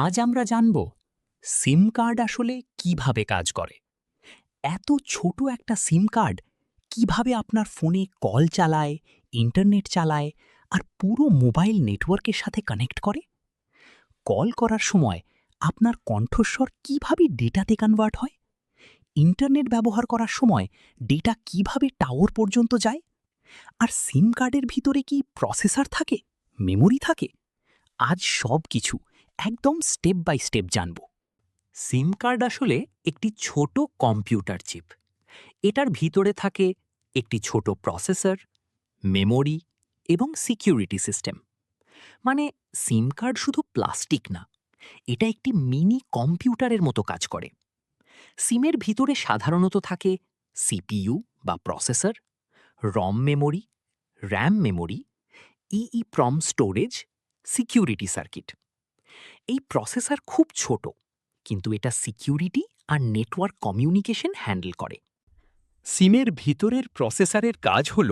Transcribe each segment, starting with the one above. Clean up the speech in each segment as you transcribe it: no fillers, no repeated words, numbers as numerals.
আজ আমরা জানব সিম কার্ড আসলে কিভাবে কাজ করে। এত ছোট একটা সিম কার্ড কিভাবে আপনার ফোনে কল চালায়, ইন্টারনেট চালায় আর পুরো মোবাইল নেটওয়ার্কের সাথে কানেক্ট করে। কল করার সময় আপনার কণ্ঠস্বর কিভাবে ডেটাতে কনভার্ট হয়, ইন্টারনেট ব্যবহার করার সময় ডেটা কিভাবে টাওয়ার পর্যন্ত যায়, আর সিম কার্ডের ভিতরে কি প্রসেসর থাকে, মেমোরি থাকে। আজ সব কিছু একদম স্টেপ বাই স্টেপ জানব। সিম কার্ড আসলে একটি ছোট কম্পিউটার চিপ। এটার ভিতরে থাকে একটি ছোট প্রসেসর, মেমোরি এবং সিকিউরিটি সিস্টেম। মানে সিম কার্ড শুধু প্লাস্টিক না, এটা একটি মিনি কম্পিউটারের মতো কাজ করে। সিমের ভিতরে সাধারণত থাকে সিপিইউ বা processor, ROM memory, RAM memory, EEPROM storage, security circuit. এই প্রসেসর খুব ছোট, কিন্তু এটা সিকিউরিটি আর নেটওয়ার্ক কমিউনিকেশন হ্যান্ডেল করে। সিমের ভিতরের প্রসেসরের কাজ হল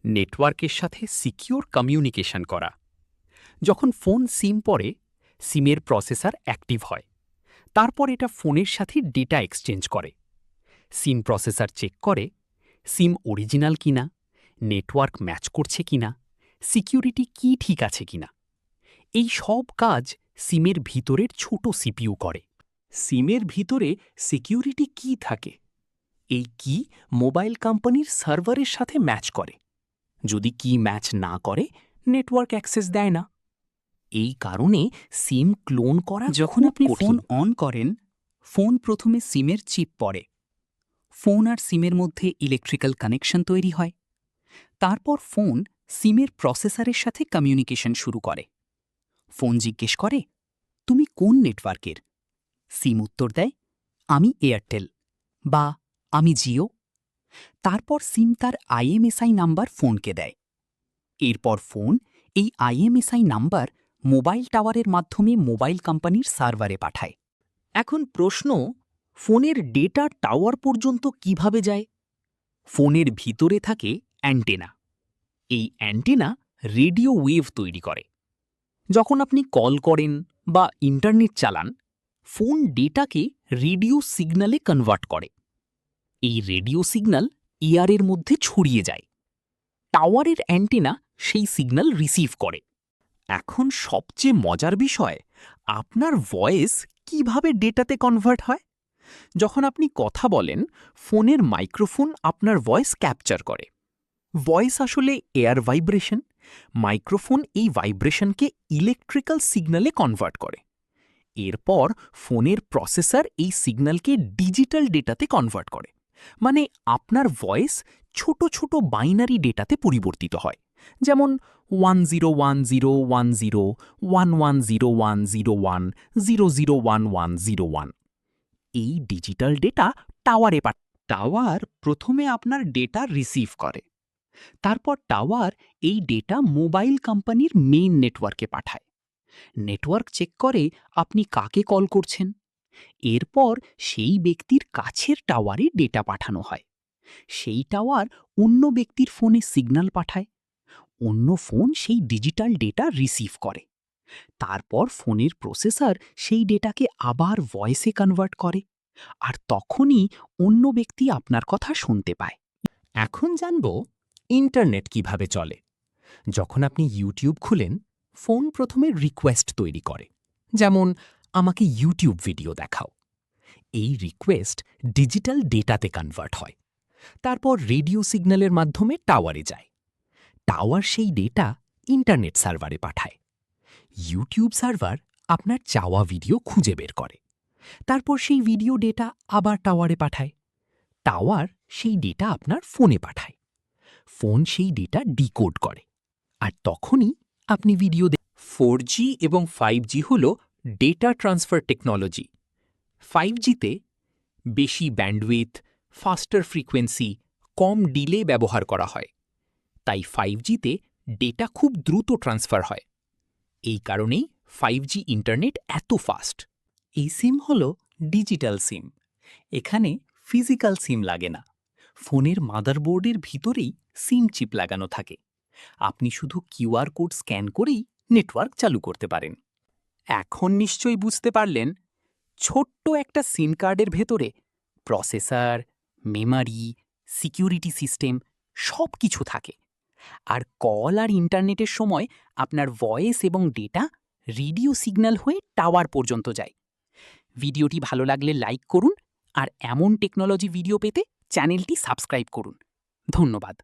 নেটওয়ার্কের সাথে সিকিউর কমিউনিকেশন করা। যখন ফোন সিম পড়ে, সিমের প্রসেসর অ্যাক্টিভ হয়। তারপর এটা ফোনের সাথে ডেটা এক্সচেঞ্জ করে। সিম প্রসেসর চেক করে সিম অরিজিনাল কিনা, নেটওয়ার্ক ম্যাচ করছে কিনা, সিকিউরিটি কি ঠিক আছে কিনা। এই সব কাজ সিমের ভিতরের ছোট সিপিইউ করে। সিমের ভিতরে সিকিউরিটি কি থাকে, এই কি মোবাইল কোম্পানির সার্ভারের সাথে ম্যাচ করে। যদি কি ম্যাচ না করে, নেটওয়ার্ক অ্যাক্সেস দেয় না। এই কারণে সিম ক্লোন করা যখন আপনি কঠিন। ফোন অন করেন, ফোন প্রথমে সিমের চিপ পড়ে। ফোন আর সিমের মধ্যে ইলেকট্রিক্যাল কানেকশন তৈরি হয়। তারপর ফোন সিমের প্রসেসরের সাথে কমিউনিকেশন শুরু করে। ফোন জিজ্ঞেস করে, তুমি কোন নেটওয়ার্কের? সিম উত্তর দেয়, আমি এয়ারটেল বা আমি জিও। তারপর সিম তার আইএমএসআই নাম্বার ফোনকে দেয়। এরপর ফোন এই আইএমএসআই নাম্বার মোবাইল টাওয়ারের মাধ্যমে মোবাইল কোম্পানির সার্ভারে পাঠায়। এখন প্রশ্ন, ফোনের ডেটা টাওয়ার পর্যন্ত কিভাবে যায়? ফোনের ভিতরে থাকে অ্যান্টেনা। এই অ্যান্টেনা রেডিও ওয়েভ তৈরি করে। যখন আপনি কল করেন বা ইন্টারনেট চালান, ফোন ডেটাকে রেডিও সিগন্যালে কনভার্ট করে। এই রেডিও সিগন্যাল এয়ারের মধ্যে ছড়িয়ে যায়। টাওয়ারের অ্যান্টেনা সেই সিগন্যাল রিসিভ করে। এখন সবচেয়ে মজার বিষয়, আপনার ভয়েস কিভাবে ডেটাতে কনভার্ট হয়। যখন আপনি কথা বলেন, ফোনের মাইক্রোফোন আপনার ভয়েস ক্যাপচার করে। ভয়েস আসলে এয়ার ভাইব্রেশন। মাইক্রোফোন এই ভাইব্রেশনকে ইলেকট্রিক্যাল সিগন্যালে কনভার্ট করে। এরপর ফোনের প্রসেসর এই সিগন্যালকে ডিজিটাল ডেটাতে কনভার্ট করে। মানে আপনার ভয়েস ছোট ছোট বাইনারি ডেটাতে পরিবর্তিত হয়, যেমন 101010, 110101, 001101। এই ডিজিটাল ডেটা টাওয়ারে টাওয়ার প্রথমে আপনার ডেটা রিসিভ করে। তারপর টাওয়ার এই ডেটা মোবাইল কোম্পানির মেইন নেটওয়ার্কে পাঠায়। নেটওয়ার্ক চেক করে আপনি কাকে কল করছেন। এরপর সেই ব্যক্তির কাছের টাওয়ারে ডেটা পাঠানো হয়। সেই টাওয়ার অন্য ব্যক্তির ফোনে সিগন্যাল পাঠায়। অন্য ফোন সেই ডিজিটাল ডেটা রিসিভ করে। তারপর ফোনের প্রসেসর সেই ডেটাকে আবার ভয়েসে কনভার্ট করে। আর তখনই অন্য ব্যক্তি আপনার কথা শুনতে পায়। এখন জানব ইন্টারনেট কিভাবে চলে। যখন আপনি ইউটিউব খুলেন, ফোন প্রথমে রিকোয়েস্ট তৈরি করে, যেমন আমাকে ইউটিউব ভিডিও দেখাও। এই রিকোয়েস্ট ডিজিটাল ডেটাতে কনভার্ট হয়। তারপর রেডিও সিগন্যালের মাধ্যমে টাওয়ারে যায়। টাওয়ার সেই ডেটা ইন্টারনেট সার্ভারে পাঠায়। ইউটিউব সার্ভার আপনার চাওয়া ভিডিও খুঁজে বের করে। তারপর সেই ভিডিও ডেটা আবার টাওয়ারে পাঠায়। টাওয়ার সেই ডেটা আপনার ফোনে পাঠায়। ফোন সেই ডেটা ডিকোড করে, আর তখনই আপনি ভিডিও 4G এবং 5G হল ডেটা ট্রান্সফার টেকনোলজি। 5Gতে বেশি ব্যান্ডউইথ, ফাস্টার ফ্রিকোয়েন্সি, কম ডিলে ব্যবহার করা হয়। তাই 5Gতে ডেটা খুব দ্রুত ট্রান্সফার হয়। এই কারণেই 5G ইন্টারনেট এত ফাস্ট। এই সিম হল ডিজিটাল সিম। এখানে ফিজিক্যাল সিম লাগে না। ফোনের মাদারবোর্ডের ভিতরেই সিম চিপ লাগানো থাকে। আপনি শুধু কিউআর কোড স্ক্যান করেই নেটওয়ার্ক চালু করতে পারেন। এখন নিশ্চয়ই বুঝতে পারলেন, ছোট্ট একটা সিম কার্ডের ভেতরে প্রসেসর, মেমারি, সিকিউরিটি সিস্টেম সব কিছু থাকে। আর কল আর ইন্টারনেটের সময় আপনার ভয়েস এবং ডেটা রেডিও সিগন্যাল হয়ে টাওয়ার পর্যন্ত যায়। ভিডিওটি ভালো লাগলে লাইক করুন আর এমন টেকনোলজি ভিডিও পেতে চ্যানেলটি সাবস্ক্রাইব করুন। ধন্যবাদ।